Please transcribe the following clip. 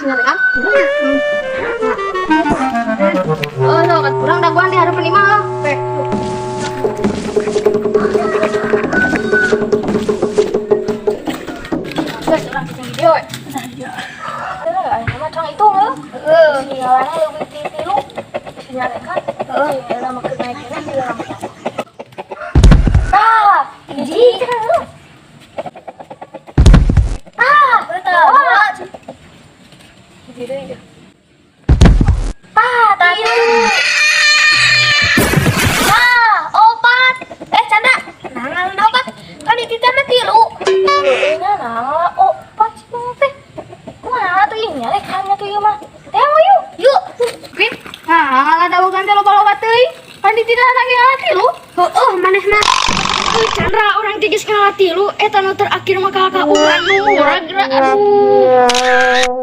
sinyal kan? Oh, no, kan kurang daguan di harapan imah lah. Pek. Guys, orang bikin video. Nama cang itu loh. Sinyalnya lebih tinggi lu. Sinyalnya kan. Nama kenaikannya dia nama. Jadi betul. Gitu aja. Tadi. Opat. Canda. Nah, opat. Kan di titana tilu. Nah, opat teh. Kumaha tuh ieu rek hanya tuh ieu mah. Teh yuk. Yuk. Pin. Nah, ada bukan teh loba-loba teuing. Kan di titana ge tilu. Heueuh manehna. Chandra orang tigis ngala tilu eta nu terakhir mah kakak urang nu murah geura aduh.